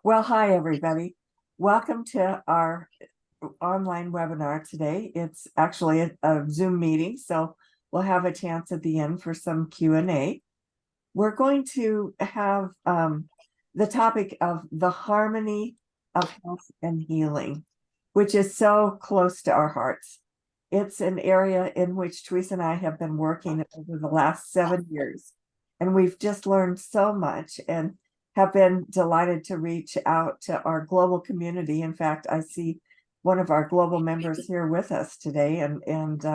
Well, hi, everybody. Welcome to our online webinar today. It's actually a Zoom meeting, so we'll have a chance at the end for some Q&A. We're going to have the topic of the harmony of health and healing, which is so close to our hearts. It's an area in which Teresa and I have been working over the last 7 years, and we've just learned so much and have been delighted to reach out to our global community. In fact, I see one of our global members here with us today, and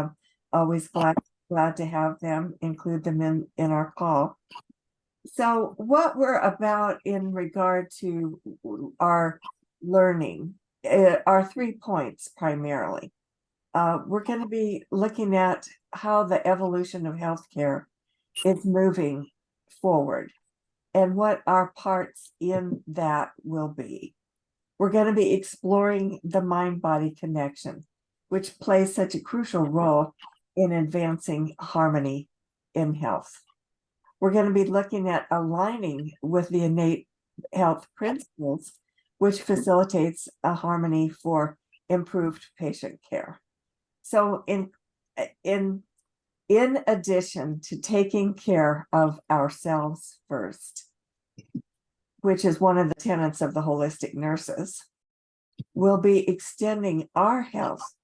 always glad to have them, include them in our call. So what we're about in regard to our learning are 3 points primarily. We're going to be looking at how the evolution of healthcare is moving forward and what our parts in that will be. We're going to be exploring the mind-body connection, which plays such a crucial role in advancing harmony in health. We're going to be looking at aligning with the innate health principles, which facilitates a harmony for improved patient care. So in addition to taking care of ourselves first, which is one of the tenets of the holistic nurses, we'll be extending our health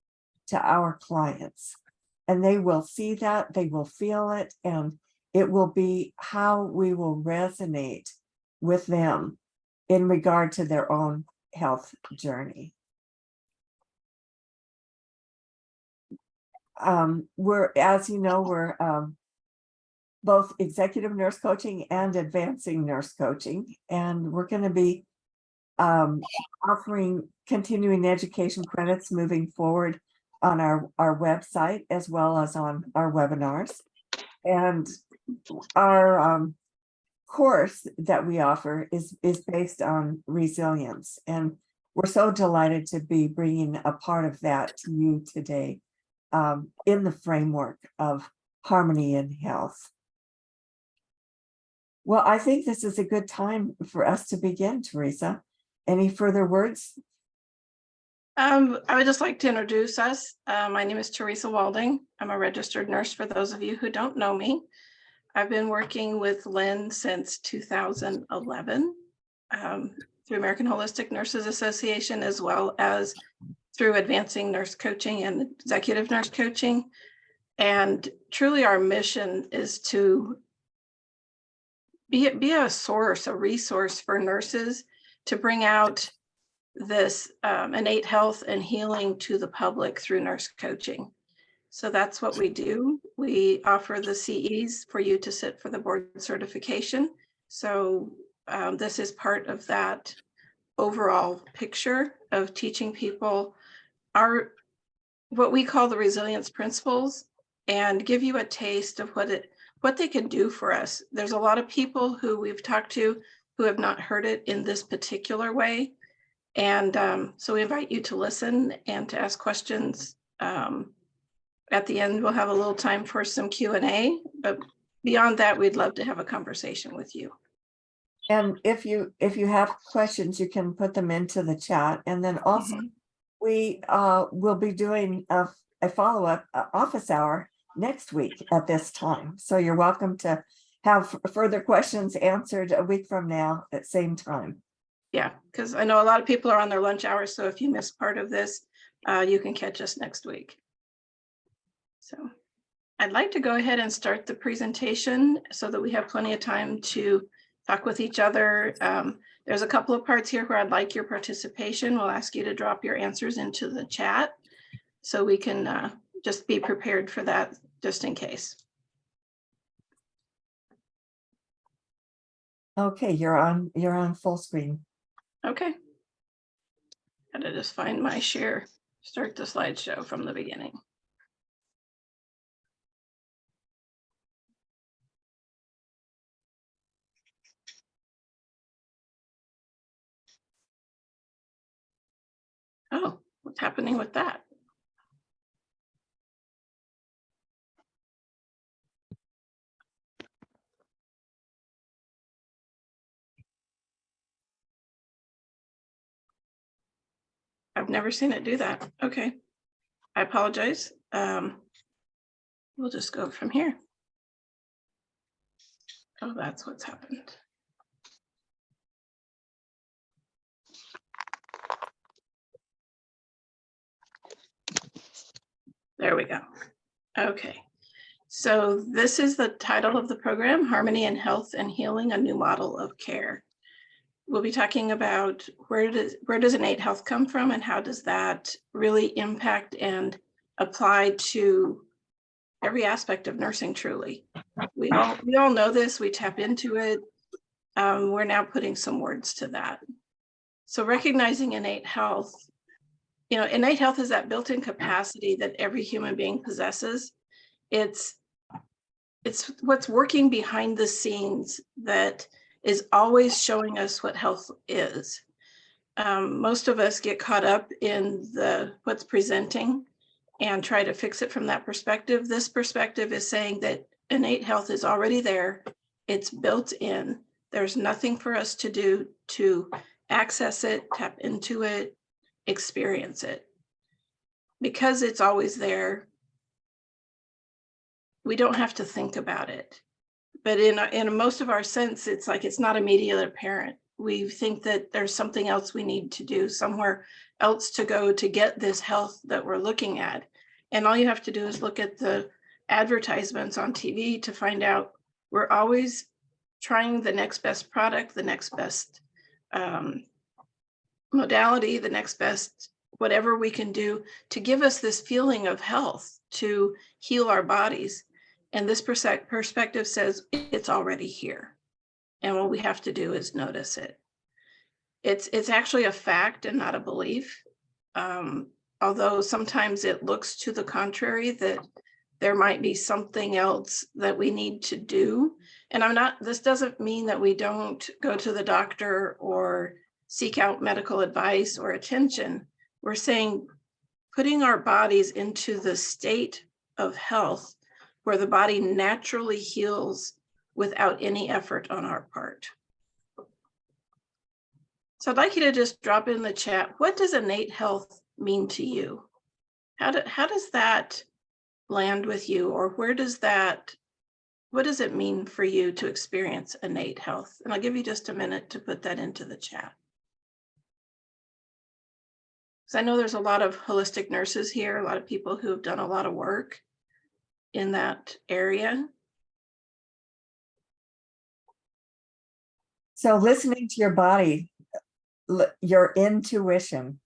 to our clients. And they will see that, they will feel it, and it will be how we will resonate with them in regard to their own health journey. As you know, we're both executive nurse coaching and advancing nurse coaching, and we're going to be offering continuing education credits moving forward on our website as well as on our webinars. And our course that we offer is based on resilience, and we're so delighted to be bringing a part of that to you today in the framework of harmony in health. Well, I think this is a good time for us to begin, Teresa. Any further words? I would just like to introduce us. My name is Teresa Walding. I'm a registered nurse for those of you who don't know me. I've been working with Lynn since 2011 through American Holistic Nurses Association, as well as through Advancing Nurse Coaching and Executive Nurse Coaching. And truly our mission is to be a source, a resource for nurses to bring out this innate health and healing to the public through nurse coaching. So that's what we do. We offer the CEs for you to sit for the board certification. So this is part of that overall picture of teaching people what we call the resilience principles, and give you a taste of what they can do for us. There's a lot of people who we've talked to who have not heard it in this particular way. And so we invite you to listen and to ask questions. At the end, we'll have a little time for some Q&A, but beyond that, we'd love to have a conversation with you. And if you have questions, you can put them into the chat. And then also we will be doing a follow-up office hour next week at this time. So you're welcome to have further questions answered a week from now at the same time. Yeah, because I know a lot of people are on their lunch hours. So if you miss part of this, you can catch us next week. So I'd like to go ahead and start the presentation so that we have plenty of time to talk with each other. There's a couple of parts here where I'd like your participation. We'll ask you to drop your answers into the chat so we can just be prepared for that just in case. Okay, you're on full screen. Okay. Gotta just find my share, start the slideshow from the beginning. Oh, what's happening with that? I've never seen it do that. Okay. I apologize. We'll just go from here. Oh, that's what's happened. There we go. Okay. So this is the title of the program, Harmony in Health and Healing, a New Model of Care. We'll be talking about where does innate health come from and how does that really impact and apply to every aspect of nursing truly. We all know this, we tap into it. We're now putting some words to that. So recognizing innate health, innate health is that built-in capacity that every human being possesses. It's what's working behind the scenes that is always showing us what health is. Most of us get caught up in what's presenting and try to fix it from that perspective. This perspective is saying that innate health is already there. It's built in. There's nothing for us to do to access it, tap into it, experience it. Because it's always there, we don't have to think about it. But in most of our sense, it's like it's not immediately apparent. We think that there's something else we need to do, somewhere else to go to get this health that we're looking at. And all you have to do is look at the advertisements on TV to find out we're always trying the next best product, the next best modality, the next best whatever we can do to give us this feeling of health, to heal our bodies. And this perspective says it's already here. And what we have to do is notice it. It's actually a fact and not a belief. Although sometimes it looks to the contrary, that there might be something else that we need to do. And this doesn't mean that we don't go to the doctor or seek out medical advice or attention. We're saying putting our bodies into the state of health where the body naturally heals without any effort on our part. So I'd like you to just drop in the chat, what does innate health mean to you? How does that land with you? Or what does it mean for you to experience innate health? And I'll give you just a minute to put that into the chat. Because I know there's a lot of holistic nurses here, a lot of people who have done a lot of work in that area. So listening to your body, your intuition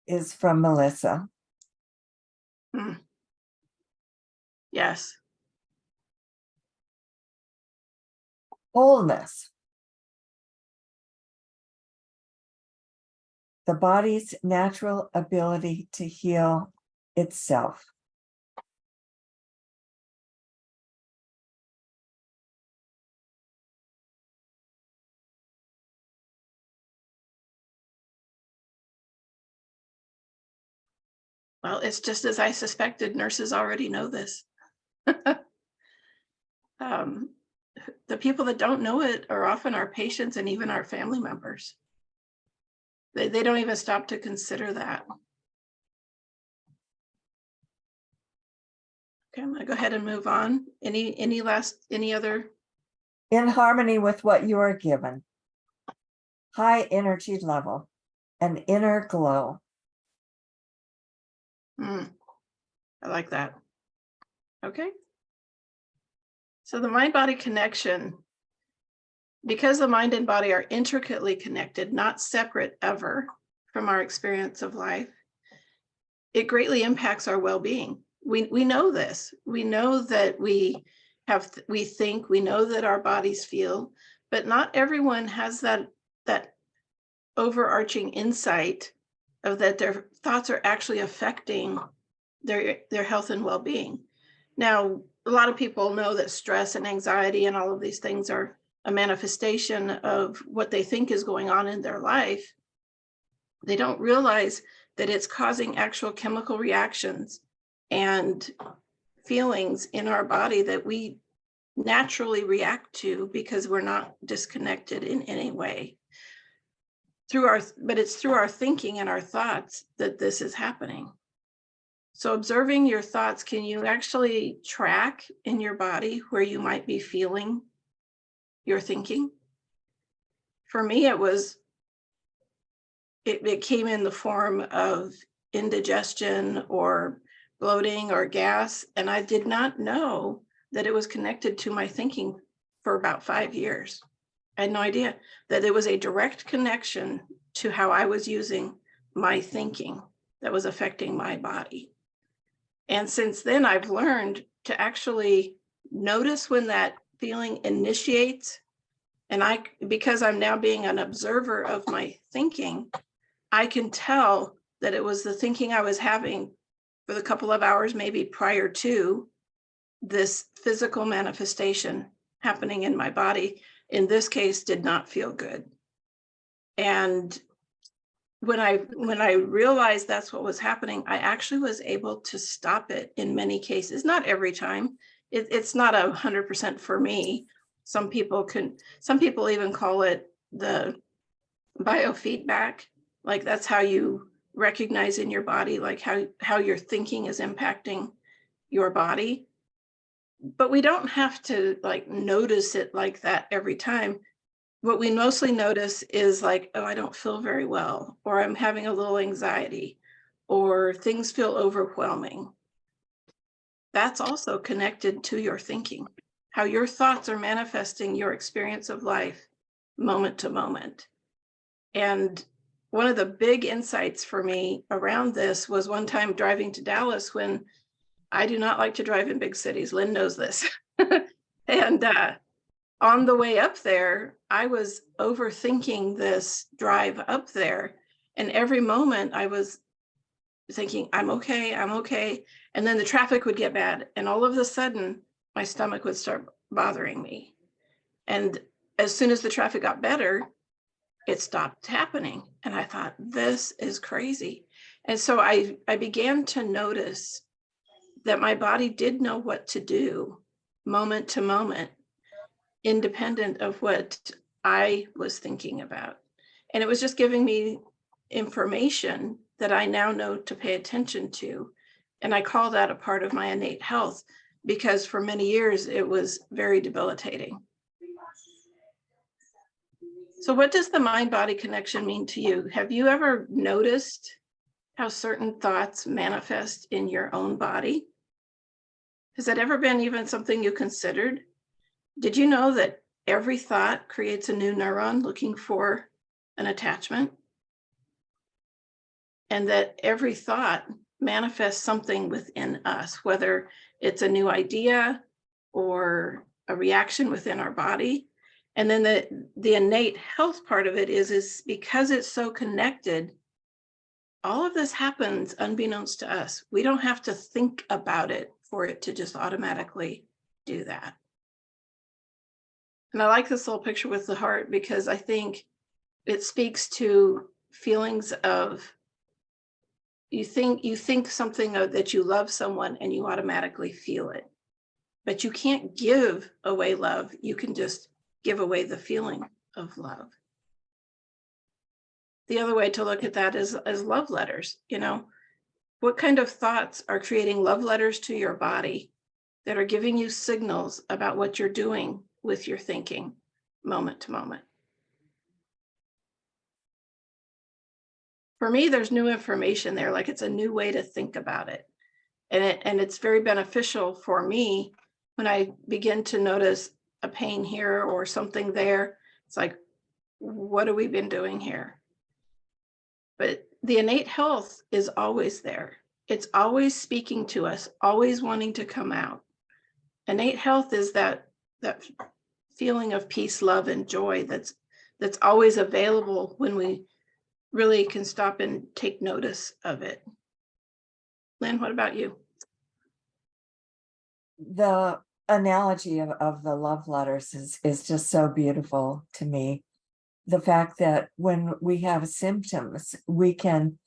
is from Melissa. Yes. Wholeness. The body's natural ability to heal itself. Well, it's just as I suspected, nurses already know this. The people that don't know it are often our patients and even our family members. They don't even stop to consider that. Okay, I'm gonna go ahead and move on. Any other? In harmony with what you are given. High energy level, an inner glow. I like that. Okay. So the mind-body connection, because the mind and body are intricately connected, not separate ever from our experience of life, it greatly impacts our well-being. We know this. We know that we think, we know that our bodies feel, but not everyone has that overarching insight of that their thoughts are actually affecting their health and well-being. Now, a lot of people know that stress and anxiety and all of these things are a manifestation of what they think is going on in their life. They don't realize that it's causing actual chemical reactions and feelings in our body that we naturally react to because we're not disconnected in any way. but it's through our thinking and our thoughts that this is happening. So observing your thoughts, can you actually track in your body where you might be feeling your thinking? For me, it came in the form of indigestion or bloating or gas, and I did not know that it was connected to my thinking for about 5 years. I had no idea that it was a direct connection to how I was using my thinking that was affecting my body. And since then, I've learned to actually notice when that feeling initiates. And because I'm now being an observer of my thinking, I can tell that it was the thinking I was having for the couple of hours, maybe prior to this physical manifestation happening in my body. In this case, did not feel good. And when I realized that's what was happening, I actually was able to stop it in many cases. Not every time. It's not 100% for me. Some people even call it the biofeedback. Like that's how you recognize in your body, like how your thinking is impacting your body. But we don't have to like notice it like that every time. What we mostly notice is like, oh, I don't feel very well, or I'm having a little anxiety, or things feel overwhelming. That's also connected to your thinking, how your thoughts are manifesting your experience of life moment to moment. And one of the big insights for me around this was one time driving to Dallas when I do not like to drive in big cities. Lynn knows this. And on the way up there, I was overthinking this drive up there. And every moment I was thinking, I'm okay, I'm okay. And then the traffic would get bad. And all of a sudden, my stomach would start bothering me. And as soon as the traffic got better, it stopped happening. And I thought, this is crazy. And so I began to notice that my body did know what to do moment to moment, independent of what I was thinking about. And it was just giving me information that I now know to pay attention to. And I call that a part of my innate health because for many years it was very debilitating. So what does the mind-body connection mean to you? Have you ever noticed how certain thoughts manifest in your own body? Has that ever been even something you considered? Did you know that every thought creates a new neuron looking for an attachment? And that every thought manifests something within us, whether it's a new idea or a reaction within our body. And then the innate health part of it is because it's so connected, all of this happens unbeknownst to us. We don't have to think about it for it to just automatically do that. And I like this little picture with the heart because I think it speaks to feelings of you think something that you love someone and you automatically feel it. But you can't give away love. You can just give away the feeling of love. The other way to look at that is as love letters. What kind of thoughts are creating love letters to your body that are giving you signals about what you're doing with your thinking moment to moment? For me, there's new information there, like it's a new way to think about it. And it's very beneficial for me when I begin to notice a pain here or something there. It's like, what have we been doing here? But the innate health is always there. It's always speaking to us, always wanting to come out. Innate health is that feeling of peace, love, and joy that's always available when we really can stop and take notice of it. Lynn, what about you? The analogy of the love letters is just so beautiful to me. The fact that when we have symptoms, we can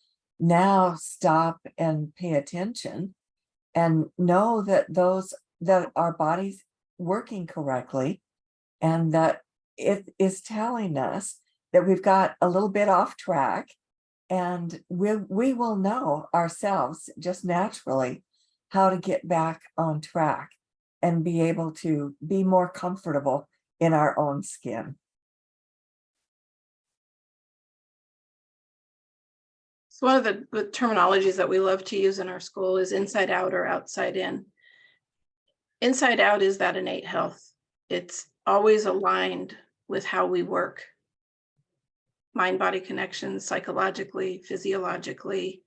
now stop and pay attention and know that our body's working correctly and that it is telling us that we've got a little bit off track, and we will know ourselves just naturally how to get back on track and be able to be more comfortable in our own skin. So one of the terminologies that we love to use in our school is inside out or outside in. Inside out is that innate health. It's always aligned with how we work. Mind-body connections, psychologically, physiologically,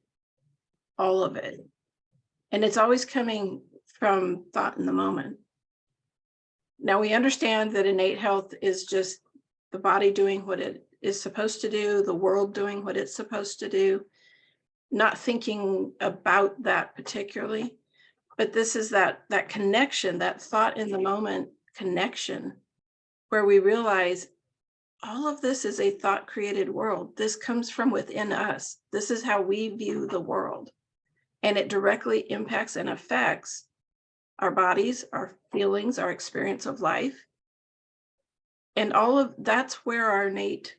all of it. And it's always coming from thought in the moment. Now we understand that innate health is just the body doing what it is supposed to do, the world doing what it's supposed to do, not thinking about that particularly, but this is that connection, that thought in the moment connection, where we realize all of this is a thought created world. This comes from within us. This is how we view the world. And it directly impacts and affects our bodies, our feelings, our experience of life. And all of that's where our innate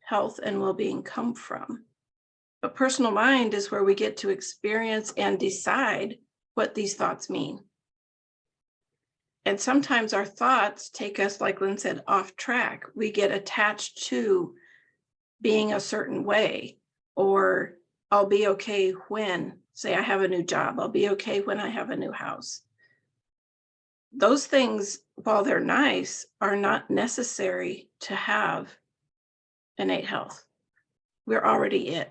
health and well-being come from. But personal mind is where we get to experience and decide what these thoughts mean. And sometimes our thoughts take us, like Lynn said, off track. We get attached to being a certain way, or I'll be okay when, say I have a new job, I'll be okay when I have a new house. Those things, while they're nice, are not necessary to have innate health. We're already it.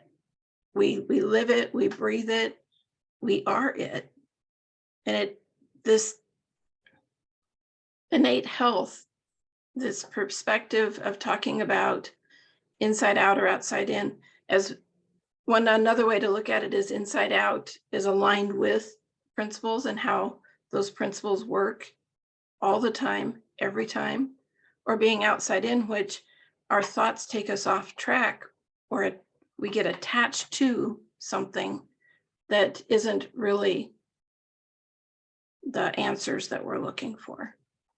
We live it, we breathe it, we are it. And this innate health, this perspective of talking about inside out or outside in, as another way to look at it is inside out is aligned with principles and how those principles work all the time, every time, or being outside in, which our thoughts take us off track, or we get attached to something that isn't really the answers that we're looking for.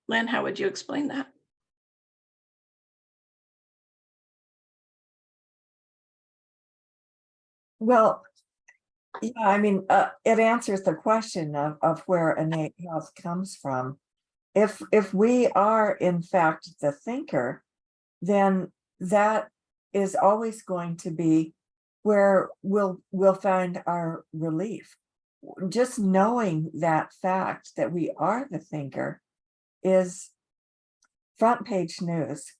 Lynn, how would you explain that? Well, yeah, I mean, it answers the question of where innate health comes from. If we are in fact the thinker, then that is always going to be where we'll find our relief. Just knowing that fact that we are the thinker is front page news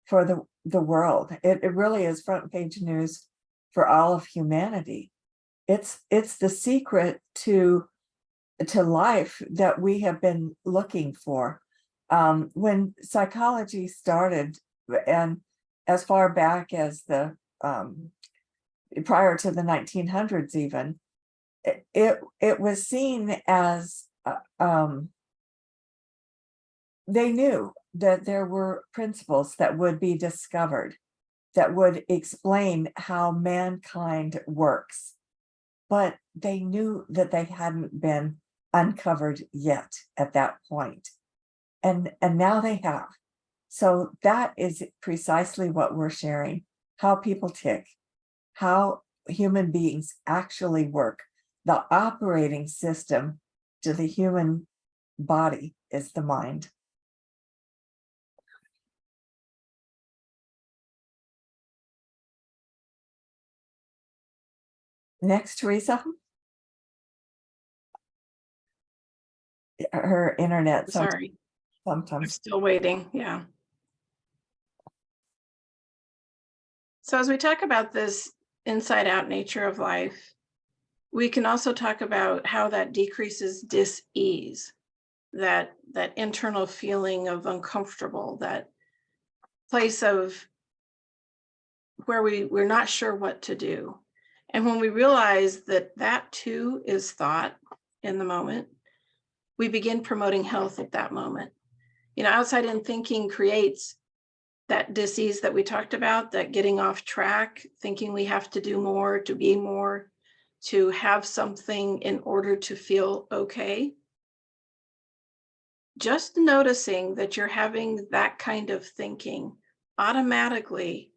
for the world. It really is front page news for all of humanity. It's the secret to life that we have been looking for. When psychology started, and as far back as the prior to the 1900s even, it was seen as they knew that there were principles that would be discovered that would explain how mankind works, but they knew that they hadn't been uncovered yet at that point. And now they have. So that is precisely what we're sharing, how people tick, how human beings actually work. The operating system to the human body is the mind. Next, Teresa. Her internet Sorry, I'm sometimes. still waiting. Yeah. So as we talk about this inside out nature of life, we can also talk about how that decreases dis-ease, that internal feeling of uncomfortable, that place of where we're not sure what to do. And when we realize that too is thought in the moment, we begin promoting health at that moment. Outside in thinking creates that dis-ease that we talked about, that getting off track, thinking we have to do more, to be more, to have something in order to feel okay. Just noticing that you're having that kind of thinking automatically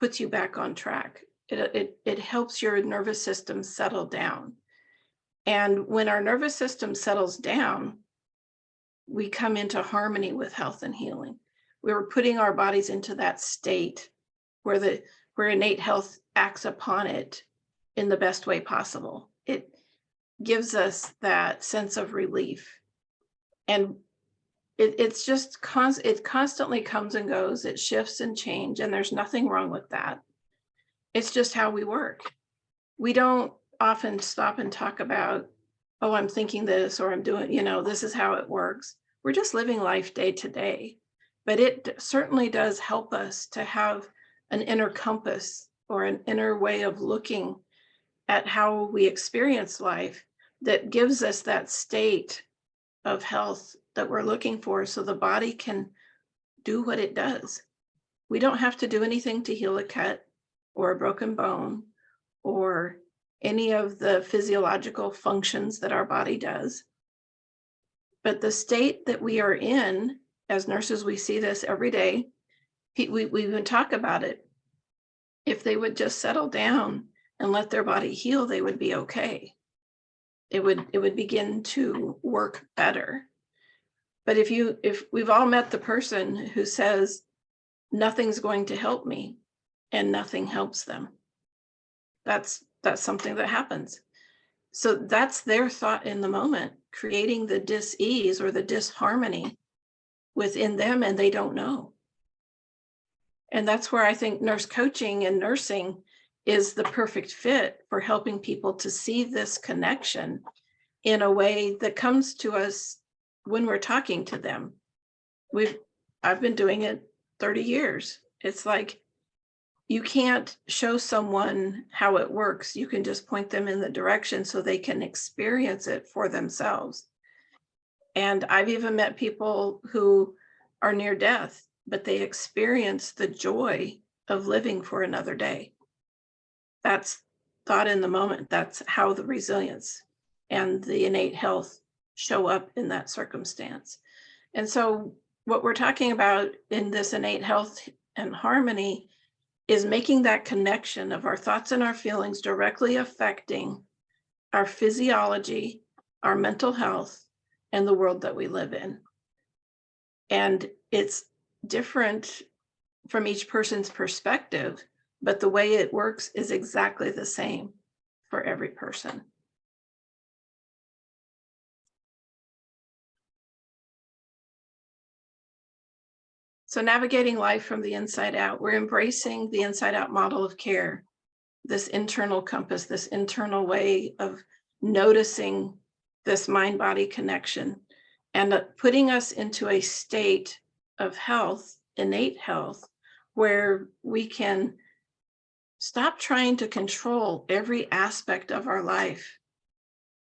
puts you back on track. It helps your nervous system settle down. And when our nervous system settles down, we come into harmony with health and healing. We were putting our bodies into that state where innate health acts upon it in the best way possible. It gives us that sense of relief. And it's just it constantly comes and goes. It shifts and changes, and there's nothing wrong with that. It's just how we work. We don't often stop and talk about, oh, I'm thinking this, or I'm doing, this is how it works. We're just living life day to day. But it certainly does help us to have an inner compass or an inner way of looking at how we experience life that gives us that state of health that we're looking for, so the body can do what it does. We don't have to do anything to heal a cut or a broken bone or any of the physiological functions that our body does. But the state that we are in, as nurses, we see this every day. We even talk about it. If they would just settle down and let their body heal, they would be okay. It would begin to work better. But if we've all met the person who says nothing's going to help me and nothing helps them, that's something that happens. So that's their thought in the moment, creating the dis-ease or the disharmony within them, and they don't know. And that's where I think nurse coaching and nursing is the perfect fit for helping people to see this connection in a way that comes to us when we're talking to them. I've been doing it 30 years. It's like, you can't show someone how it works. You can just point them in the direction so they can experience it for themselves. And I've even met people who are near death, but they experience the joy of living for another day. That's thought in the moment. That's how the resilience and the innate health show up in that circumstance. And so what we're talking about in this innate health and harmony is making that connection of our thoughts and our feelings directly affecting our physiology, our mental health, and the world that we live in. And it's different from each person's perspective, but the way it works is exactly the same for every person. So navigating life from the inside out, we're embracing the inside out model of care, this internal compass, this internal way of noticing this mind-body connection, and putting us into a state of health, innate health, where we can stop trying to control every aspect of our life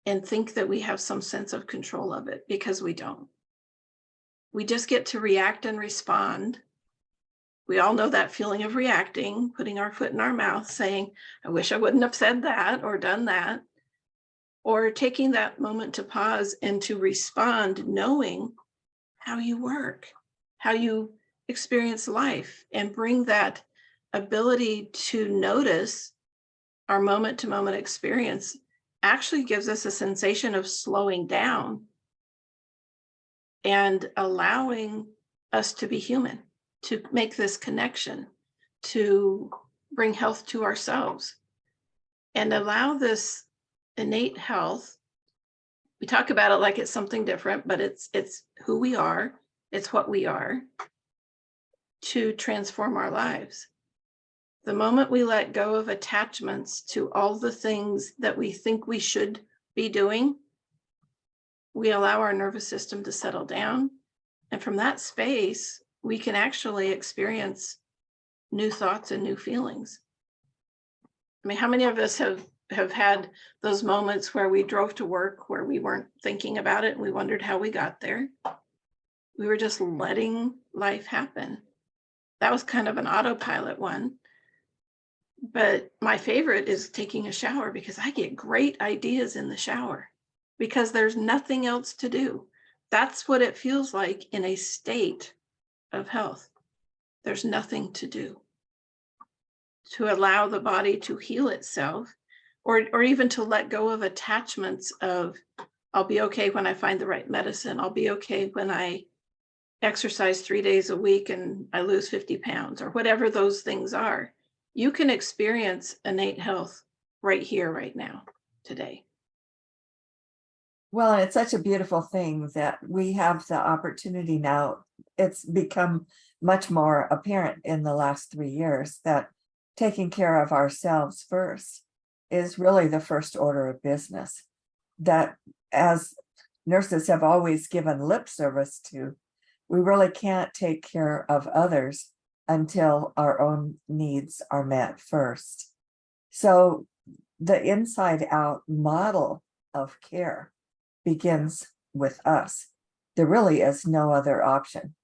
and think that we have some sense of control of it, because we don't. We just get to react and respond. We all know that feeling of reacting, putting our foot in our mouth, saying, I wish I wouldn't have said that or done that, or taking that moment to pause and to respond, knowing how you work, how you experience life, and bring that ability to notice our moment to moment experience actually gives us a sensation of slowing down and allowing us to be human, to make this connection, to bring health to ourselves, and allow this innate health. We talk about it like it's something different, but it's who we are, it's what we are, to transform our lives. The moment we let go of attachments to all the things that we think we should be doing, we allow our nervous system to settle down. And from that space, we can actually experience new thoughts and new feelings. I mean, how many of us have had those moments where we drove to work where we weren't thinking about it and we wondered how we got there? We were just letting life happen. That was kind of an autopilot one. But my favorite is taking a shower, because I get great ideas in the shower because there's nothing else to do. That's what it feels like in a state of health. There's nothing to do. to allow the body to heal itself, or even to let go of attachments of, I'll be okay when I find the right medicine. I'll be okay when I exercise 3 days a week and I lose 50 pounds, or whatever those things are. You can experience innate health right here, right now, today. Well, it's such a beautiful thing that we have the opportunity now. It's become much more apparent in the last 3 years that taking care of ourselves first is really the first order of business. That, as nurses have always given lip service to, we really can't take care of others until our own needs are met first. So the inside out model of care begins with us. There really is no other option.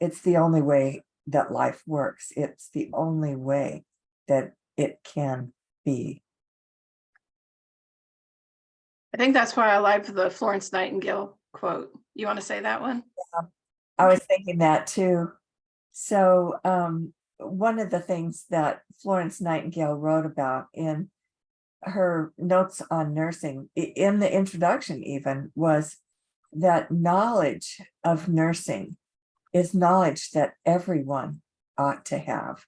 It's the only way that life works. It's the only way that it can be. I think that's why I like the Florence Nightingale quote. You want to say that one? I was thinking that too. So one of the things that Florence Nightingale wrote about in her notes on nursing, in the introduction even, was that knowledge of nursing is knowledge that everyone ought to have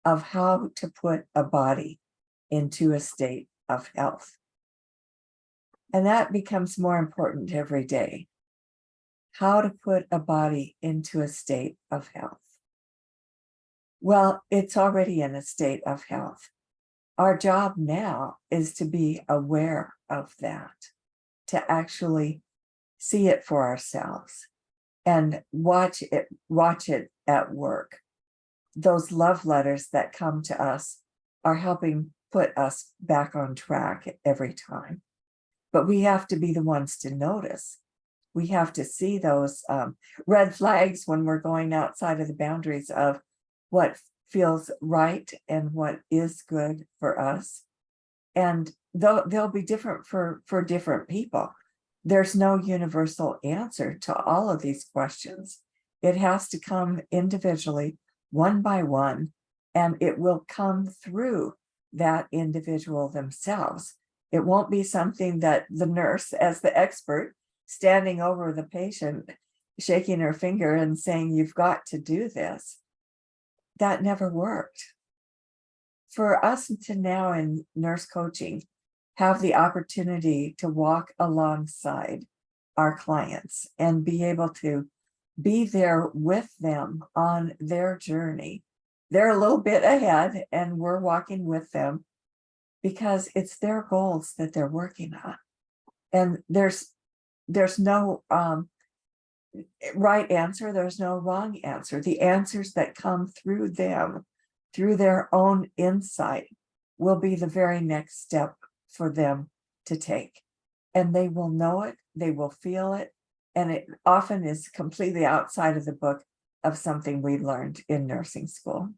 of how to put a body into a state of health. And that becomes more important every day. How to put a body into a state of health. Well, it's already in a state of health. Our job now is to be aware of that, to actually see it for ourselves and watch it at work. Those love letters that come to us are helping put us back on track every time. But we have to be the ones to notice. We have to see those red flags when we're going outside of the boundaries of what feels right and what is good for us. And they'll be different for different people. There's no universal answer to all of these questions. It has to come individually, one by one, and it will come through that individual themselves. It won't be something that the nurse, as the expert, standing over the patient, shaking her finger and saying, "You've got to do this." That never worked. For us to now in nurse coaching have the opportunity to walk alongside our clients and be able to be there with them on their journey. They're a little bit ahead and we're walking with them because it's their goals that they're working on. And there's no right answer, there's no wrong answer. The answers that come through them, through their own insight, will be the very next step for them to take. And they will know it, they will feel it, and it often is completely outside of the book of something we learned in nursing school.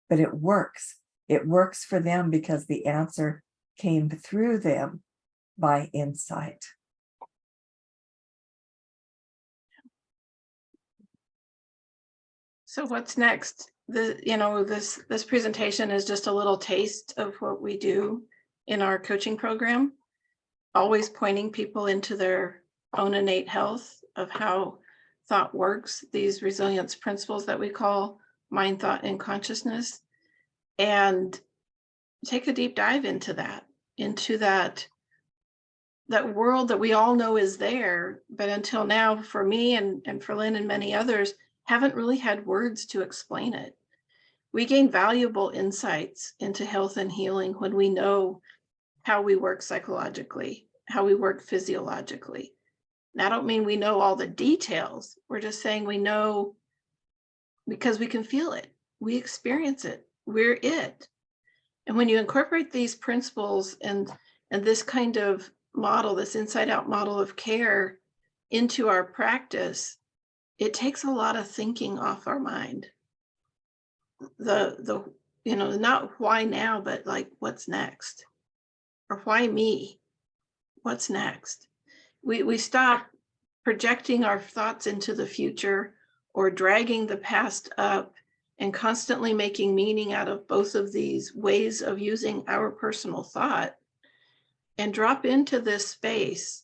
But it works. It works for them because the answer came through them by insight. So what's next? This presentation is just a little taste of what we do in our coaching program, always pointing people into their own innate health of how thought works, these resilience principles that we call mind, thought, and consciousness, and take a deep dive into that world that we all know is there, but until now, for me and for Lynn and many others, haven't really had words to explain it. We gain valuable insights into health and healing when we know how we work psychologically, how we work physiologically. And I don't mean we know all the details. We're just saying we know because we can feel it. We experience it. We're it. And when you incorporate these principles and this kind of model, this inside out model of care into our practice, it takes a lot of thinking off our mind. Not why now, but like what's next, or why me? What's next? We stop projecting our thoughts into the future or dragging the past up and constantly making meaning out of both of these ways of using our personal thought, and drop into this space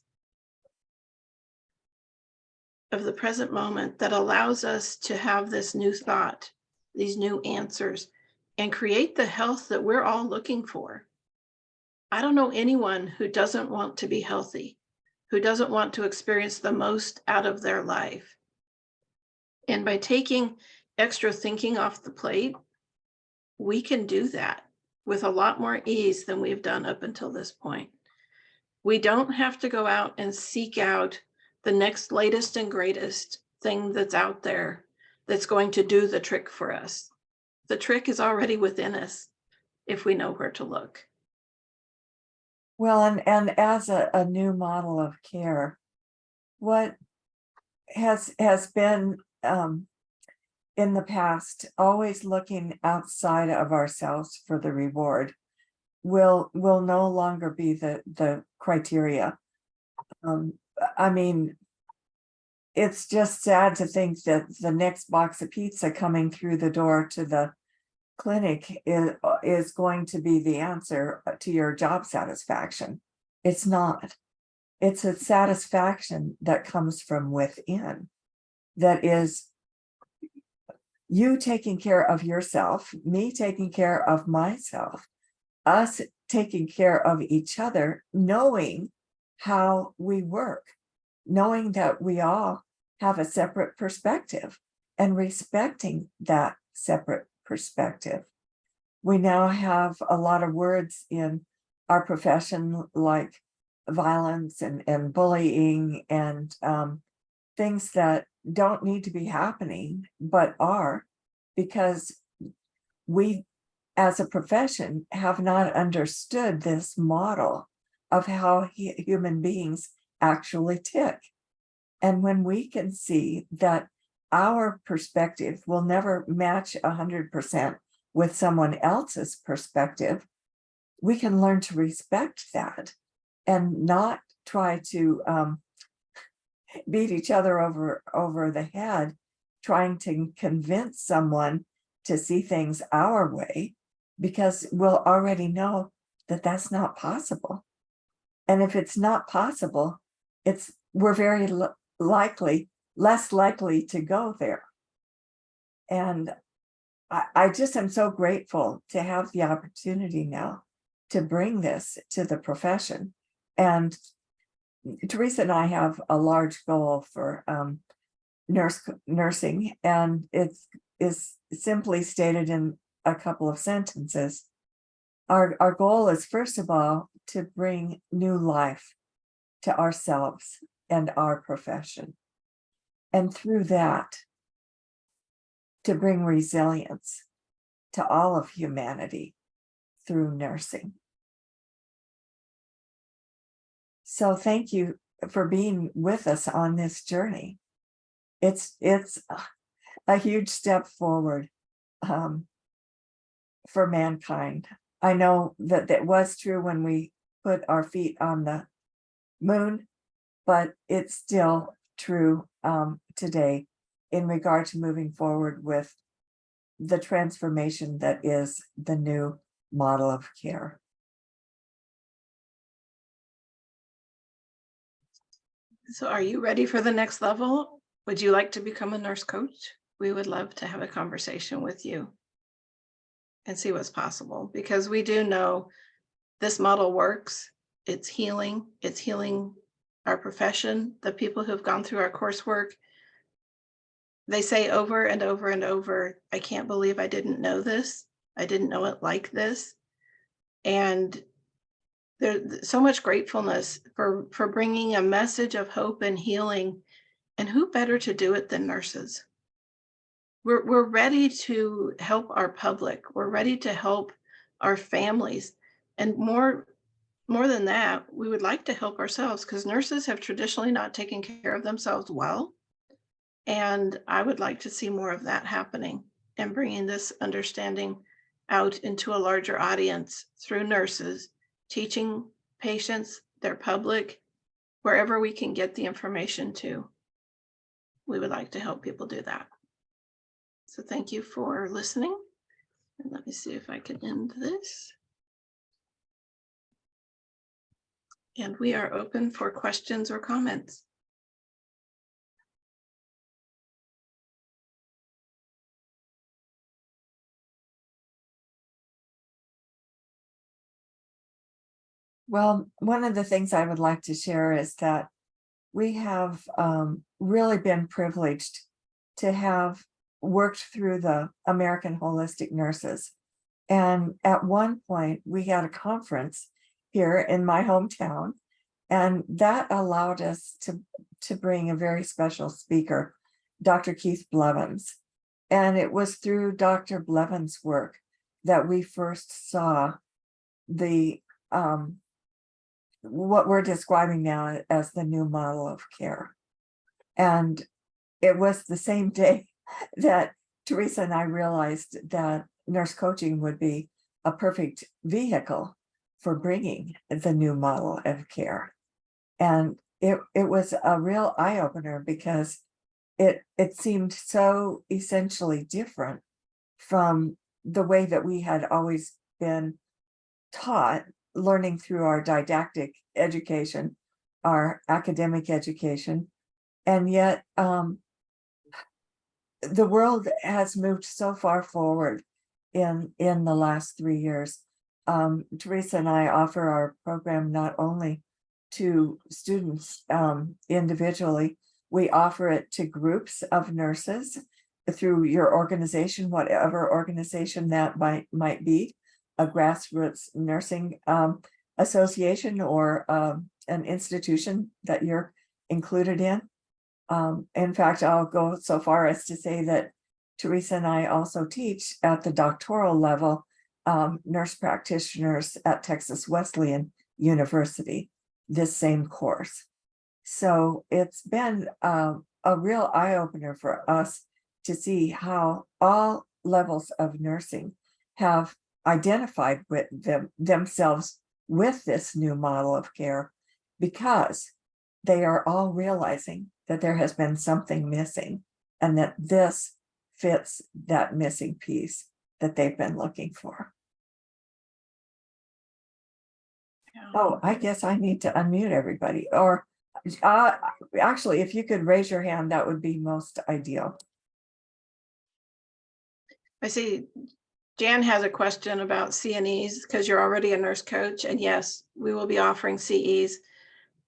of the present moment that allows us to have this new thought, these new answers, and create the health that we're all looking for. I don't know anyone who doesn't want to be healthy, who doesn't want to experience the most out of their life. And by taking extra thinking off the plate, we can do that with a lot more ease than we've done up until this point. We don't have to go out and seek out the next latest and greatest thing that's out there that's going to do the trick for us. The trick is already within us if we know where to look. Well, and as a new model of care, what has been in the past, always looking outside of ourselves for the reward, will no longer be the criteria. I mean, it's just sad to think that the next box of pizza coming through the door to the clinic is going to be the answer to your job satisfaction. It's not. It's a satisfaction that comes from within, that is you taking care of yourself, me taking care of myself, us taking care of each other, knowing how we work, knowing that we all have a separate perspective and respecting that separate perspective. We now have a lot of words in our profession like violence and bullying and things that don't need to be happening, but are, because we as a profession have not understood this model of how human beings actually tick. And when we can see that our perspective will never match 100% with someone else's perspective, we can learn to respect that and not try to beat each other over the head, trying to convince someone to see things our way, because we'll already know that that's not possible. And if it's not possible, we're very less likely to go there. And I just am so grateful to have the opportunity now to bring this to the profession. And Teresa and I have a large goal for nursing, and it is simply stated in a couple of sentences. Our goal is, first of all, to bring new life to ourselves and our profession. And through that, to bring resilience to all of humanity through nursing. So thank you for being with us on this journey. It's a huge step forward for mankind. I know that was true when we put our feet on the moon, but it's still true today in regard to moving forward with the transformation that is the new model of care. So are you ready for the next level? Would you like to become a nurse coach? We would love to have a conversation with you and see what's possible, because we do know this model works. It's healing our profession. The people who've gone through our coursework, they say over and over and over, I can't believe I didn't know this. I didn't know it like this. And there's so much gratefulness for bringing a message of hope and healing. And who better to do it than nurses? We're ready to help our public. We're ready to help our families. And more than that, we would like to help ourselves, because nurses have traditionally not taken care of themselves well. And I would like to see more of that happening and bringing this understanding out into a larger audience through nurses, teaching patients, their public, wherever we can get the information to. We would like to help people do that. So thank you for listening. And let me see if I can end this. And we are open for questions or comments. Well, one of the things I would like to share is that we have really been privileged to have worked through the American Holistic Nurses. And at one point, we had a conference here in my hometown, and that allowed us to bring a very special speaker, Dr. Keith Blevins. And it was through Dr. Blevins' work that we first saw the what we're describing now as the new model of care. And it was the same day that Teresa and I realized that nurse coaching would be a perfect vehicle for bringing the new model of care. And it was a real eye-opener because it seemed so essentially different from the way that we had always been taught, learning through our didactic education, our academic education. And yet the world has moved so far forward in the last 3 years. Teresa and I offer our program not only to students individually, we offer it to groups of nurses through your organization, whatever organization that might be, a grassroots nursing association or an institution that you're included in. In fact, I'll go so far as to say that Teresa and I also teach at the doctoral level nurse practitioners at Texas Wesleyan University, this same course. So it's been a real eye-opener for us to see how all levels of nursing have identified with themselves with this new model of care, because they are all realizing that there has been something missing and that this fits that missing piece that they've been looking for. Yeah. Oh, I guess I need to unmute everybody, or actually, if you could raise your hand, that would be most ideal. I see Jan has a question about CNEs because you're already a nurse coach. And yes, we will be offering CEs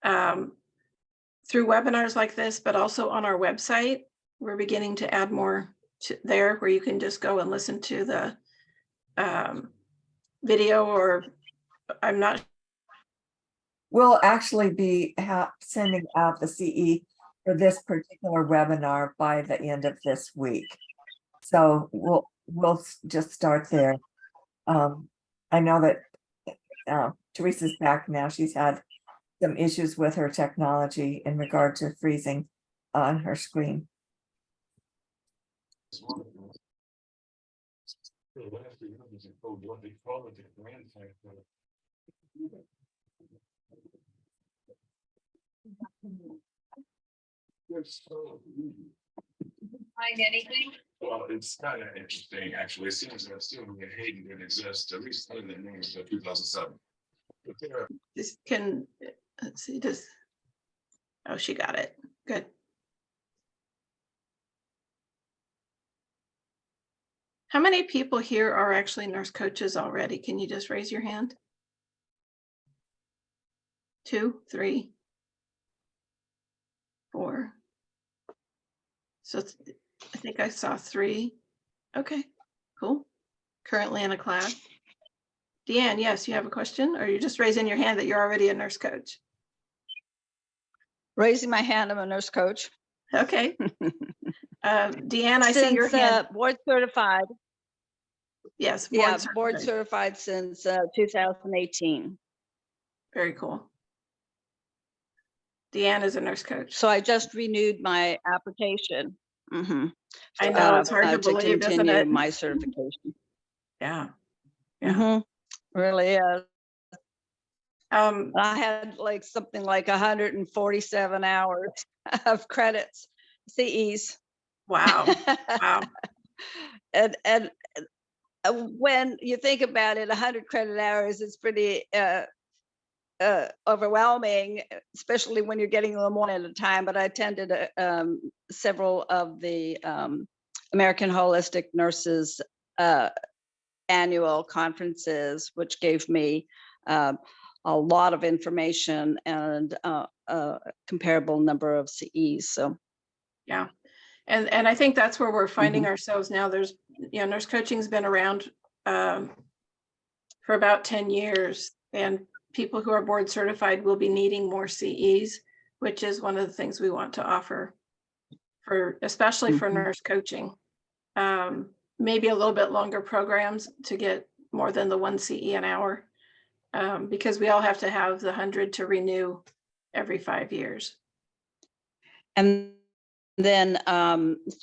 through webinars like this, but also on our website. We're beginning to add more there where you can just go and listen to the video, or I'm not. We'll actually be sending out the CE for this particular webinar by the end of this week. So we'll just start there. I know that Teresa's back now. She's had some issues with her technology in regard to freezing on her screen. Find anything? Well, it's kind of interesting, actually. It seems that assuming that Hayden didn't exist, at least in the names of 2007. But there This can, let's see, just, oh, she got it. Good. How many people here are actually nurse coaches already? Can you just raise your hand? 2, 3, 4. So I think I saw 3. Okay, cool. Currently in a class. Deanne, yes, you have a question, or you're just raising your hand that you're already a nurse coach? Raising my hand, I'm a nurse coach. Okay. Deanne, I see your hand. Board certified. Yes. Board certified since 2018. Very cool. Deanne is a nurse coach. So I just renewed my application. I know, it's hard to believe, isn't continue it? my certification. Yeah. Yeah. Really is. Um, I had like something like 147 hours of credits, CEs. wow. Wow. And when you think about it, 100 credit hours is pretty overwhelming, especially when you're getting them one at a time. But I attended several of the American Holistic Nurses annual conferences, which gave me a lot of information and a comparable number of CEs. So Yeah. And I think that's where we're finding Mhm. ourselves now. There's, nurse coaching's been around for about 10 years, and people who are board certified will be needing more CEs, which is one of the things we want to offer for, especially for Mhm. nurse coaching. Maybe a little bit longer programs to get more than the 1 CE an hour, because we all have to have the 100 to renew every 5 years. And then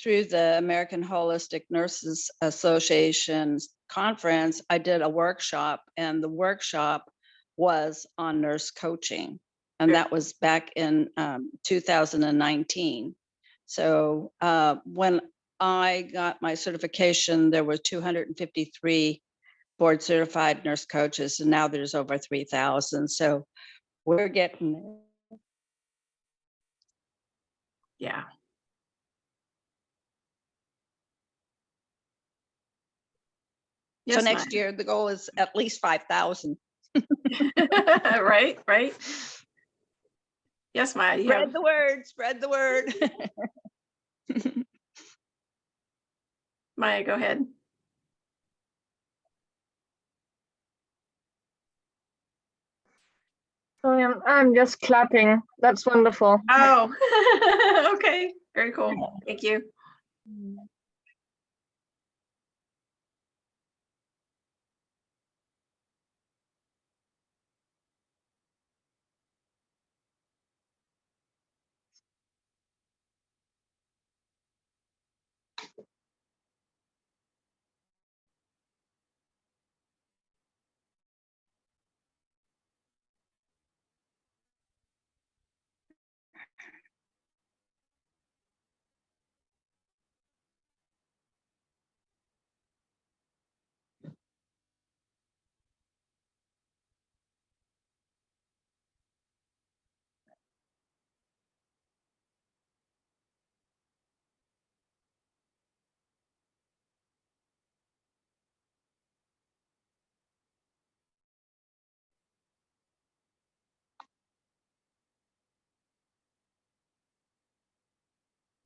through the American Holistic Nurses Association's conference, I did a workshop, and the workshop was on nurse coaching. And Good. that was back in 2019. So when I got my certification, there were 253 board certified nurse coaches, and now there's over 3,000. So we're getting there. Yeah. So Yes, next Maya. year, the goal is at least 5,000. Right, right. Yes, Maya. You Spread have, the word, spread the word. Maya, go ahead. I'm just clapping. That's wonderful. Oh, okay. Very cool. Thank you.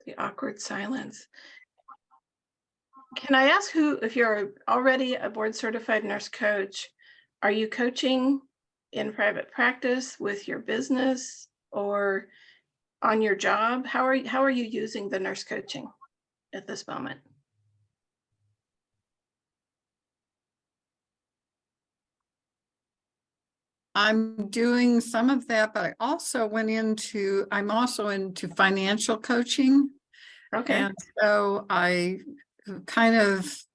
The awkward silence. Can I ask who, if you're already a board certified nurse coach, are you coaching in private practice with your business or on your job? How are you using the nurse coaching at this moment? I'm doing some of that, but I'm also into financial coaching. Okay. And so I guess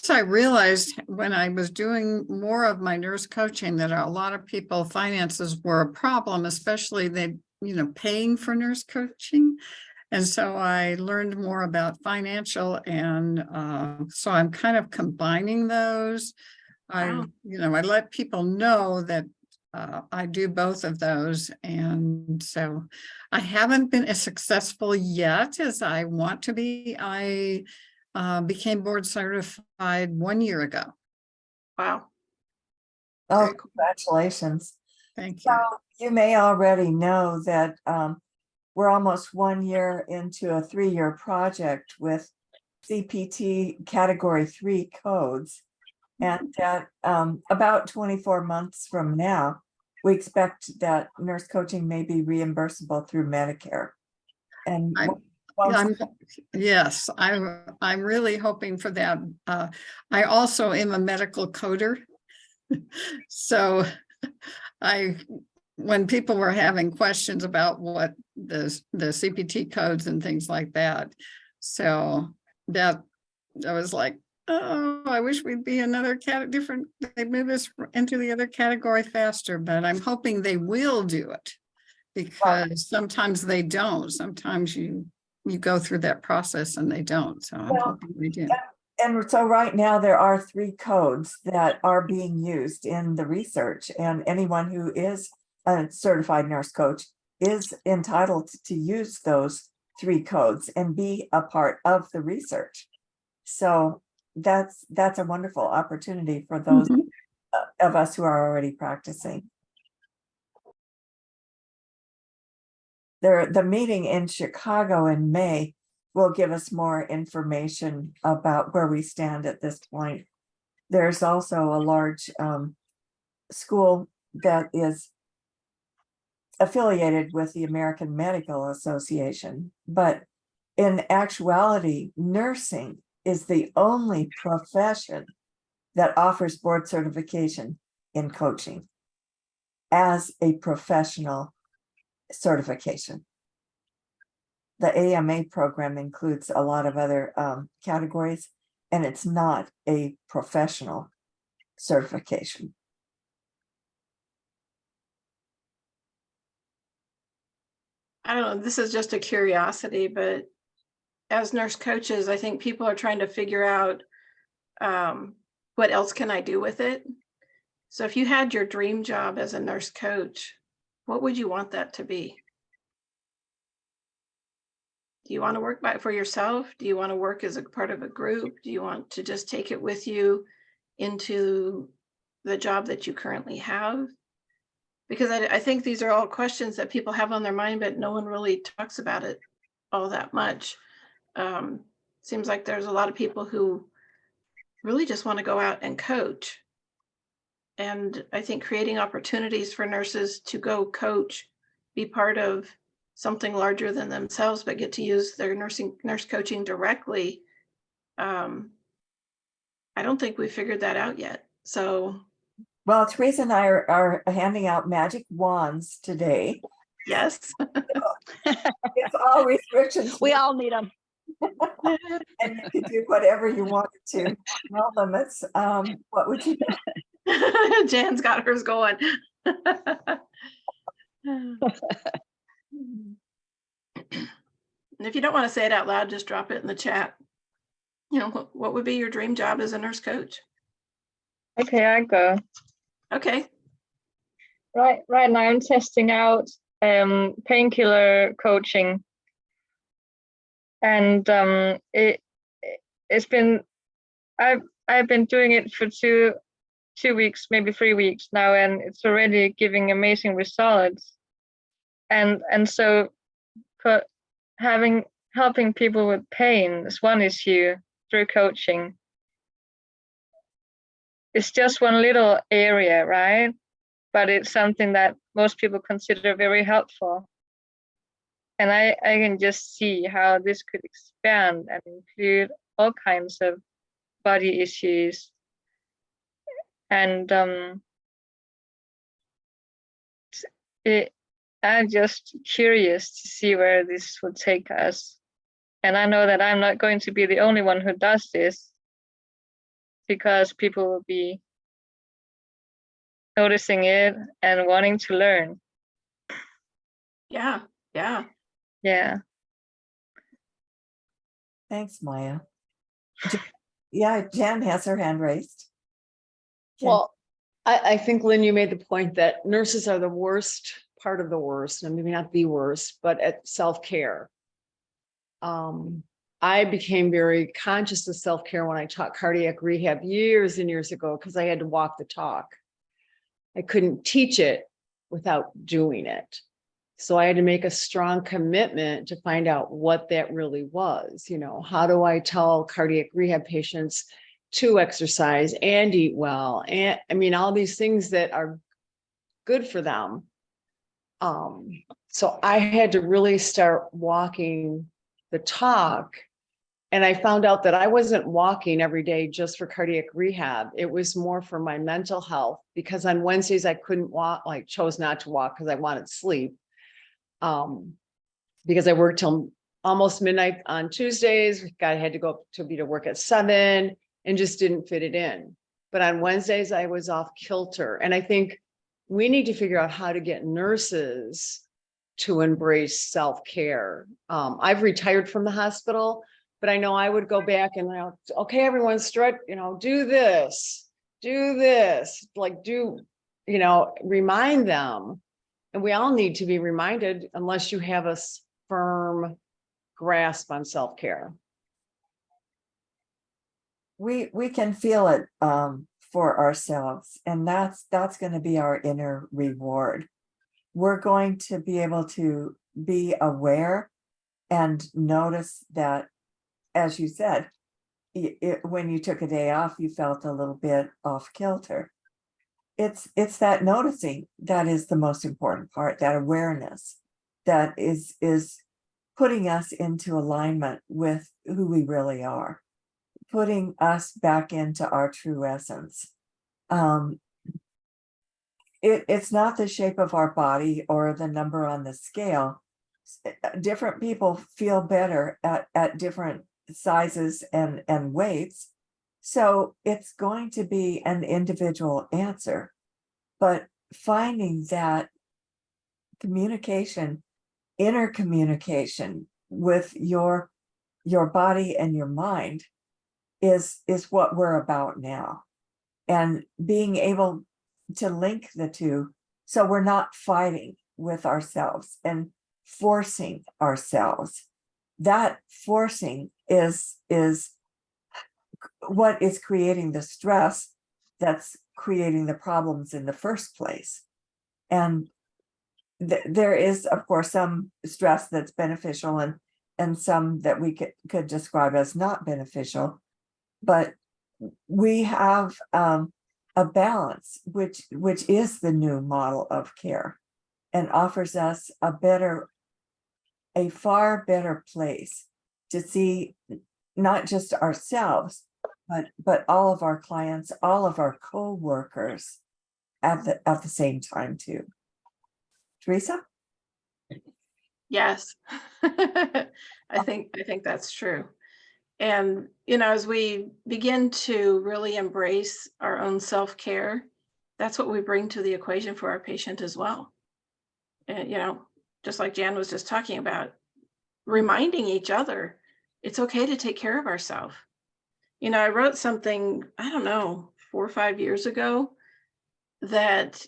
I realized when I was doing more of my nurse coaching that a lot of people, finances were a problem, especially paying for nurse coaching. And so I learned more about financial, and so I'm kind of combining those. Wow. I let people know that I do both of those. And so I haven't been as successful yet as I want to be. I became board certified 1 year ago. Wow. Oh, Very cool. congratulations. Thank So you. you may already know that we're almost 1 year into a 3-year project with CPT Category 3 codes. And that about 24 months from now, we expect that nurse coaching may be reimbursable through Medicare. And Yes, I'm really hoping for that. I also am a medical coder. So when people were having questions about what the CPT codes and things like that, so that I was like, oh, I wish we'd be another different, they move us into the other category faster, but I'm hoping they will do it, because sometimes they don't. Sometimes you go through that process and they don't. So I'm Well, hoping we do. And so right now there are 3 codes that are being used in the research, and anyone who is a certified nurse coach is entitled to use those 3 codes and be a part of the research. So that's a wonderful opportunity for those Mhm. of us who are already practicing. The meeting in Chicago in May will give us more information about where we stand at this point. There's also a large school that is affiliated with the American Medical Association, but in actuality, nursing is the only profession that offers board certification in coaching as a professional certification. The AMA program includes a lot of other categories, and it's not a professional certification. I don't know, this is just a curiosity, but as nurse coaches, I think people are trying to figure out what else can I do with it? So if you had your dream job as a nurse coach, what would you want that to be? Do you want to work for yourself? Do you want to work as a part of a group? Do you want to just take it with you into the job that you currently have? Because I think these are all questions that people have on their mind, but no one really talks about it all that much. Seems like there's a lot of people who really just want to go out and coach. And I think creating opportunities for nurses to go coach, be part of something larger than themselves, but get to use their nurse coaching directly. I don't think we figured that out yet. So Well, Teresa and I are handing out magic wands today. yes. It's all restrictions. We all need them. And you can do whatever you wanted to, no limits. What would you do? Jan's got hers going. And if you don't want to say it out loud, just drop it in the chat. You know, what would be your dream job as a nurse coach? Okay, I go. Okay. Right now I'm testing out painkiller coaching. And it's been I've been doing it for two weeks, maybe 3 weeks now, and it's already giving amazing results. And so helping people with pain is one issue through coaching. It's just one little area, right? But it's something that most people consider very helpful. And I can just see how this could expand and include all kinds of body issues. And I'm just curious to see where this will take us. And I know that I'm not going to be the only one who does this, because people will be noticing it and wanting to learn. Yeah. Yeah. Yeah. Thanks, Maya. Yeah, Jan has her hand raised. Jan. Well, I think, Lynn, you made the point that nurses are the worst part of the worst, and maybe not the worst, but at self-care. I became very conscious of self-care when I taught cardiac rehab years and years ago, because I had to walk the talk. I couldn't teach it without doing it. So I had to make a strong commitment to find out what that really was. You know, how do I tell cardiac rehab patients to exercise and eat well? And I mean, all these things that are good for them. So I had to really start walking the talk. And I found out that I wasn't walking every day just for cardiac rehab. It was more for my mental health, because on Wednesdays I couldn't walk, like chose not to walk because I wanted sleep. Because I worked till almost midnight on Tuesdays. I had to go to work at 7 and just didn't fit it in. But on Wednesdays I was off kilter. And I think we need to figure out how to get nurses to embrace self-care. I've retired from the hospital, but I know I would go back and, okay, everyone stretch, do this, like remind them. And we all need to be reminded unless you have a firm grasp on self-care. We can feel it for ourselves, and that's going to be our inner reward. We're going to be able to be aware and notice that, as you said, when you took a day off, you felt a little bit off kilter. It's that noticing that is the most important part, that awareness that is putting us into alignment with who we really are, putting us back into our true essence. It's not the shape of our body or the number on the scale. Different people feel better at different sizes and weights. So it's going to be an individual answer, but finding that communication, inner communication with your body and your mind is what we're about now. And being able to link the two so we're not fighting with ourselves and forcing ourselves. That forcing is what is creating the stress that's creating the problems in the first place. And there is, of course, some stress that's beneficial and some that we could describe as not beneficial. But we have a balance, which is the new model of care, and offers us a far better place to see not just ourselves, but all of our clients, all of our co-workers at the same time too. Teresa? Yes. I think that's true. And, as we begin to really embrace our own self-care, that's what we bring to the equation for our patient as well. And, just like Jan was just talking about, reminding each other, it's okay to take care of ourselves. I wrote something, I don't know, 4 or 5 years ago that,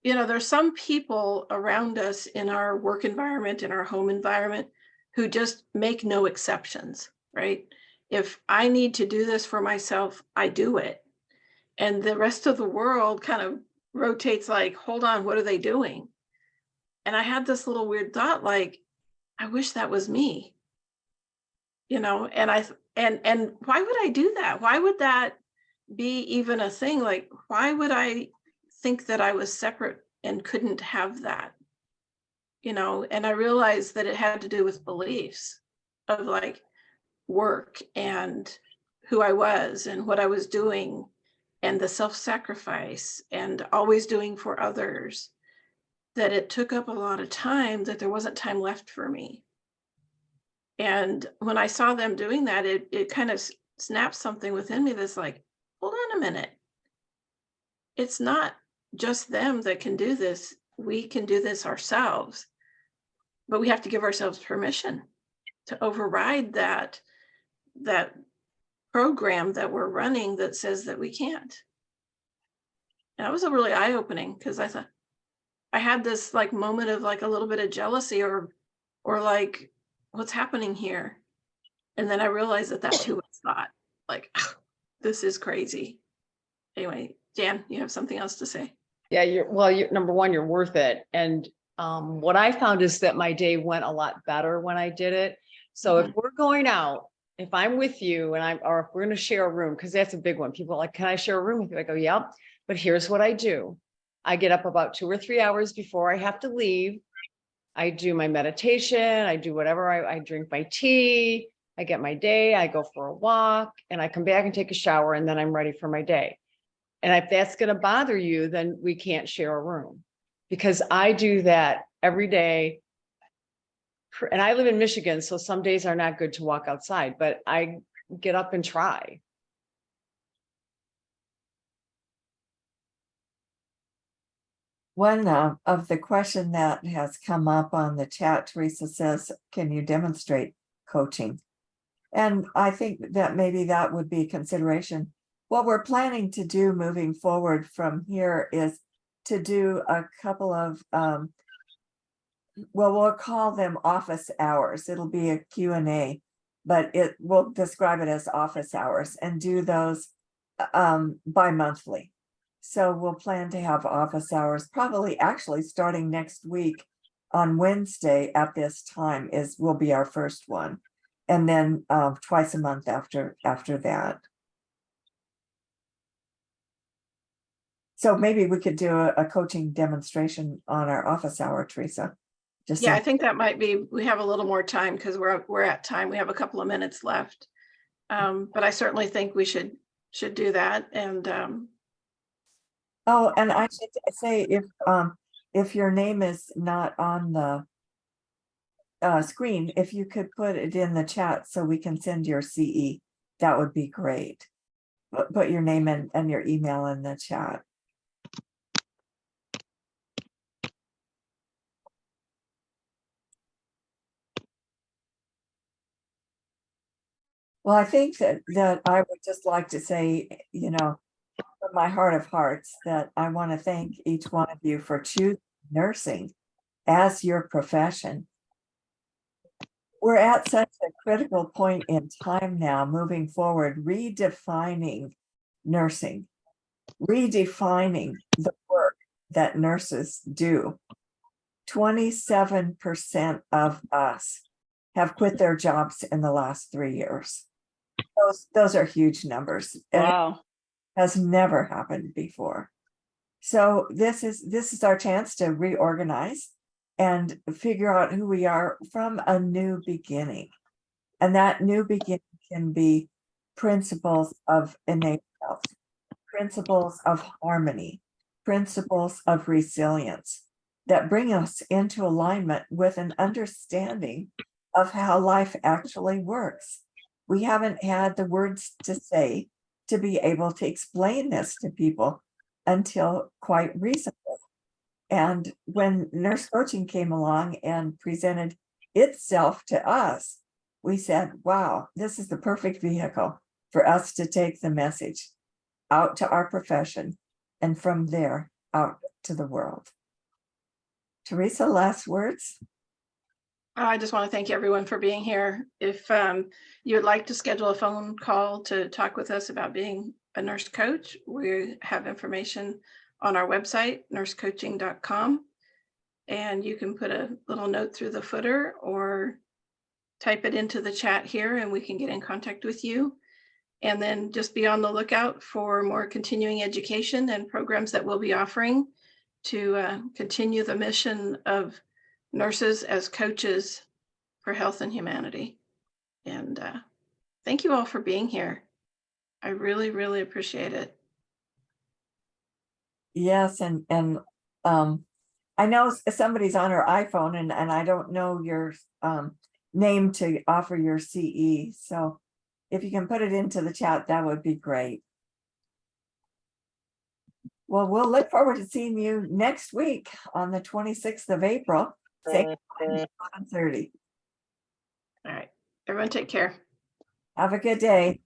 there's some people around us in our work environment, in our home environment, who just make no exceptions, right? If I need to do this for myself, I do it. And the rest of the world kind of rotates like, hold on, what are they doing? And I had this little weird thought, like, I wish that was me, and and why would I do that? Why would that be even a thing? Like, why would I think that I was separate and couldn't have that? And I realized that it had to do with beliefs of like work and who I was and what I was doing and the self-sacrifice and always doing for others, that it took up a lot of time, that there wasn't time left for me. And when I saw them doing that, it kind of snapped something within me that's like, hold on a minute. It's not just them that can do this. We can do this ourselves. But we have to give ourselves permission to override that program that we're running that says that we can't. And that was a really eye-opening, because I thought I had this like moment of like a little bit of jealousy or like, what's happening here? And then I realized that too was thought, like, this is crazy. Anyway, Jan, you have something else to say? Yeah, you're number one, you're worth it. And what I found is that my day went a lot better when I did it. So if we're going out, if I'm with you or if we're going to share a room, because that's a big one. People are like, can I share a room with you? I go, yep. But here's what I do. I get up about 2 or 3 hours before I have to leave. I do my meditation. I do whatever. I drink my tea. I get my day. I go for a walk and I come back and take a shower, and then I'm ready for my day. And if that's going to bother you, then we can't share a room, because I do that every day. And I live in Michigan, so some days are not good to walk outside, but I get up and try. One of the question that has come up on the chat, Teresa says, can you demonstrate coaching? And I think that maybe that would be a consideration. What we're planning to do moving forward from here is to do a couple of, well, we'll call them office hours. It'll be a Q&A, but we'll describe it as office hours and do those bi-monthly. So we'll plan to have office hours, probably actually starting next week on Wednesday at this time will be our first one. And then twice a month after that. So maybe we could do a coaching demonstration on our office hour, Teresa. Just Yeah, I think that might be, we have a little more time because we're at time. We have a couple of minutes left. But I certainly think we should do that. And oh, and I should say if your name is not on the screen, if you could put it in the chat so we can send your CE, that would be great. Put your name and your email in the chat. Well, I think that I would just like to say, from my heart of hearts, that I want to thank each one of you for choosing nursing as your profession. We're at such a critical point in time now, moving forward, redefining nursing, redefining the work that nurses do. 27% of us have quit their jobs in the last 3 years. Those are huge numbers. And Wow. it has never happened before. So this is our chance to reorganize and figure out who we are from a new beginning. And that new beginning can be principles of innate health, principles of harmony, principles of resilience that bring us into alignment with an understanding of how life actually works. We haven't had the words to say to be able to explain this to people until quite recently. And when nurse coaching came along and presented itself to us, we said, wow, this is the perfect vehicle for us to take the message out to our profession and from there out to the world. Teresa, last words? I just want to thank everyone for being here. If you would like to schedule a phone call to talk with us about being a nurse coach, we have information on our website, nursecoaching.com. And you can put a little note through the footer or type it into the chat here and we can get in contact with you. And then just be on the lookout for more continuing education and programs that we'll be offering to continue the mission of nurses as coaches for health and humanity. And thank you all for being here. I really, really appreciate it. Yes, and I know somebody's on her iPhone and I don't know your name to offer your CE. So if you can put it into the chat, that would be great. Well, we'll look forward to seeing you next week on the 26th of April, same time, 11:30. All right, everyone take care. Have a good day.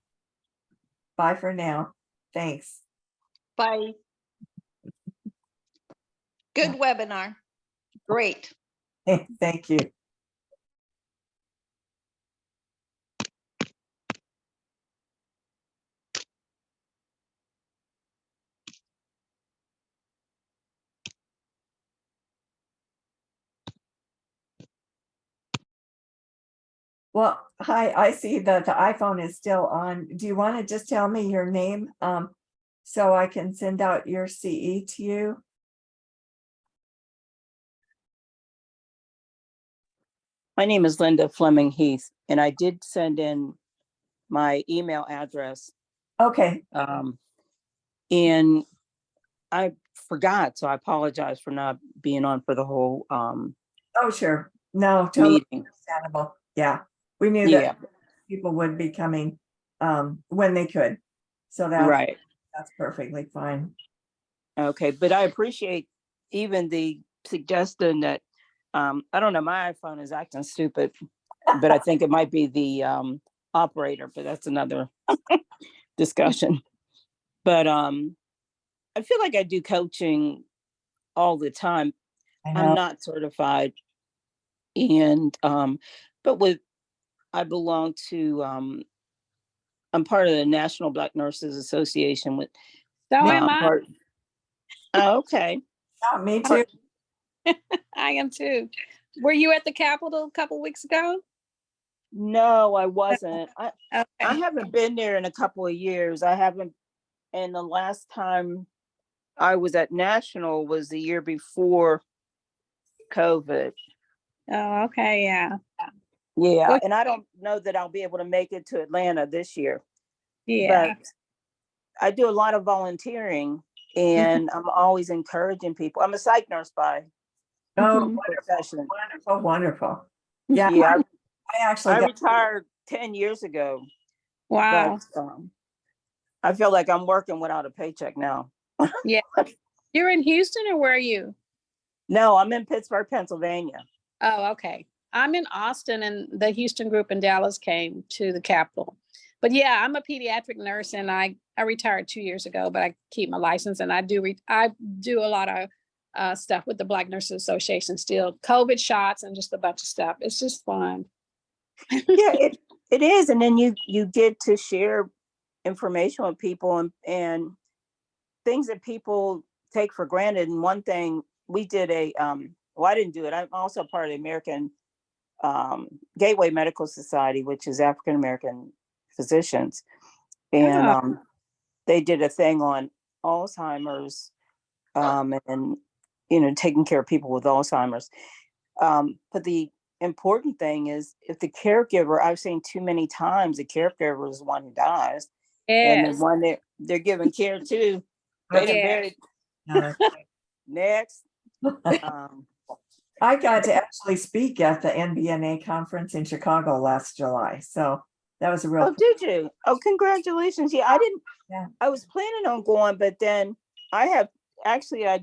Bye for now. Thanks. Bye. Good webinar. Great. Thank you. Well, hi, I see that the iPhone is still on. Do you want to just tell me your name so I can send out your CE to you? My name is Linda Fleming Heath, and I did send in my email address. Okay. And I forgot, so I apologize for not being on for the whole Oh, sure. No, totally meeting. understandable. Yeah, we knew Yeah, that people would be coming when they could. So right. that's perfectly fine. Okay, but I appreciate even the suggestion that, I don't know, my iPhone is acting stupid, but I think it might be the operator, but that's another discussion. But I feel like I do coaching all the time. I I'm know. not certified, and but I belong to I'm part of the National Black Nurses Association with So am I. part. Oh, okay. Yeah, me too. I am too. Were you at the Capitol a couple weeks ago? No, I wasn't. I Okay. haven't been there in a couple of years. I haven't, and the last time I was at National was the year before COVID. Oh, okay, yeah. Yeah, Well, and I don't know that I'll be able to make it to Atlanta this year, yeah. but I do a lot of volunteering and I'm always encouraging people. I'm a psych nurse by Oh, Mhm. profession. wonderful, wonderful. Yeah, Yeah, I actually I got, retired 10 years ago, Wow. but I feel like I'm working without a paycheck now. Yeah. You're in Houston or where are you? No, I'm in Pittsburgh, Pennsylvania. Oh, okay. I'm in Austin and the Houston group in Dallas came to the Capitol. But yeah, I'm a pediatric nurse and I retired 2 years ago, but I keep my license and I do a lot of stuff with the Black Nurses Association still, COVID shots and just a bunch of stuff. It's just fun. Yeah, it is. And then you get to share information with people and things that people take for granted. And one thing we did well, I didn't do it. I'm also part of the American Gateway Medical Society, which is African American physicians. And Oh, they did a thing on Alzheimer's and, taking care of people with Alzheimer's. But the important thing is if the caregiver, I've seen too many times, the caregiver is the one who dies. And the yes. one they're giving care to, they done Yeah. buried uh, next. Um, I got to actually speak at the NBNA conference in Chicago last July. So that was a real, oh, did you? Oh, congratulations. Yeah, I didn't, Yeah. I was planning on going, but then I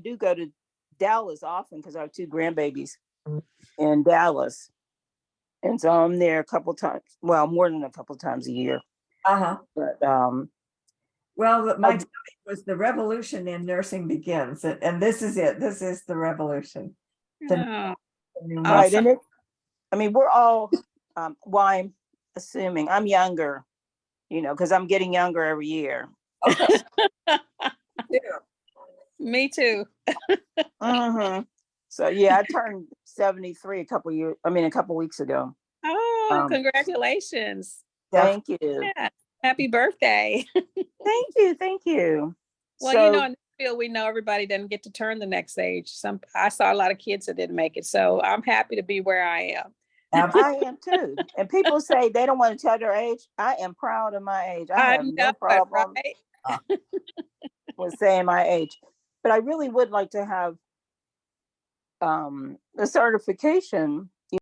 do go to Dallas often because I have two grandbabies in Dallas. And so I'm there a couple times, well, more than a couple times a year. uh-huh. But Well, my I- topic was the revolution in nursing begins, and this is it. This is the revolution. The Oh, new right. awesome. And I mean, we're all, well, I'm assuming I'm younger, because I'm getting younger every year. Okay. Me too. Mhm. So yeah, I turned 73 a couple weeks ago. Oh, Um, congratulations. Thank you. Yeah. Happy birthday. Thank you. Well, So in the field, we know everybody doesn't get to turn the next age. I saw a lot of kids that didn't make it. So I'm happy to be where I am. I am too. And people say they don't want to tell their age. I am proud of my age. I I have know no it, problem right? with saying my age. But I really would like to have a certification